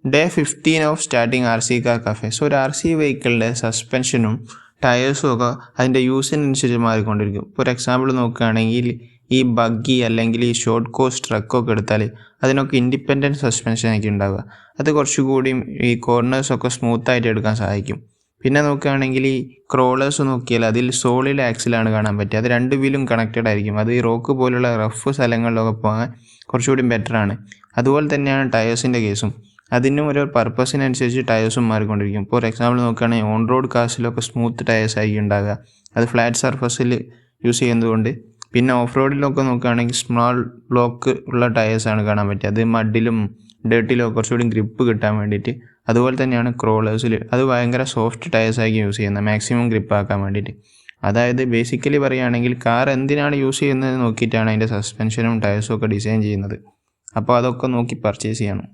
Day 15 of starting RC car cafe. So ഒരു RC വെഹിക്കിളിൻ്റെ സസ്പെൻഷനും ടയേഴ്സും ഒക്കെ അതിൻ്റെ യൂസിനനുസരിച്ച് മാറിക്കൊണ്ടിരിക്കും. ഇപ്പോൾ ഒരു എക്സാമ്പിൾ നോക്കുകയാണെങ്കിൽ ഈ ബഗ്ഗി അല്ലെങ്കിൽ ഈ ഷോർട്ട് കോഴ്സ് ട്രക്കൊക്കെ എടുത്താൽ അതിനൊക്കെ ഇൻഡിപെൻഡൻറ്റ് സസ്പെൻഷനൊക്കെ ഉണ്ടാവുക. അത് കുറച്ചുകൂടിയും ഈ കോർണേഴ്സൊക്കെ സ്മൂത്തായിട്ട് എടുക്കാൻ സഹായിക്കും. പിന്നെ നോക്കുകയാണെങ്കിൽ ഈ ക്രോളേഴ്സ് നോക്കിയാൽ അതിൽ സോളിഡ് ആക്സിലാണ് കാണാൻ പറ്റുക. അത് രണ്ട് വീലും കണക്റ്റഡ് ആയിരിക്കും. അത് ഈ റോക്ക് പോലുള്ള റഫ് സ്ഥലങ്ങളിലൊക്കെ പോകാൻ കുറച്ചുകൂടി ബെറ്ററാണ്. അതുപോലെ തന്നെയാണ് ടയേഴ്സിൻ്റെ കേസും. അതിനും ഒരു പർപ്പസിനനുസരിച്ച് ടയേഴ്സും മാറിക്കൊണ്ടിരിക്കും. ഇപ്പോൾ ഒരു എക്സാമ്പിൾ നോക്കുകയാണെങ്കിൽ ഓൺ റോഡ് കാർസിലൊക്കെ സ്മൂത്ത് ടയേഴ്സ് ആയിരിക്കും ഉണ്ടാകുക. അത് ഫ്ലാറ്റ് സർഫസിൽ യൂസ് ചെയ്യുന്നതുകൊണ്ട്. പിന്നെ ഓഫ് റോഡിലൊക്കെ നോക്കുകയാണെങ്കിൽ സ്മോൾ ബ്ലോക്ക് ഉള്ള ടയേഴ്സാണ് കാണാൻ പറ്റുക. അത് മഡിലും ഡേർട്ടിലും കുറച്ചുകൂടി ഗ്രിപ്പ് കിട്ടാൻ വേണ്ടിയിട്ട്. അതുപോലെ തന്നെയാണ് ക്രോളേഴ്സിൽ. അത് ഭയങ്കര സോഫ്റ്റ് ടയേഴ്സായിരിക്കും യൂസ് ചെയ്യുന്നത്, മാക്സിമം ഗ്രിപ്പ് ആക്കാൻ വേണ്ടിയിട്ട്. അതായത് ബേസിക്കലി പറയുകയാണെങ്കിൽ കാർ എന്തിനാണ് യൂസ് ചെയ്യുന്നത് നോക്കിയിട്ടാണ് അതിൻ്റെ സസ്പെൻഷനും ടയേഴ്സും ഒക്കെ ഡിസൈൻ ചെയ്യുന്നത്. അപ്പോൾ അതൊക്കെ നോക്കി പർച്ചേസ് ചെയ്യണം.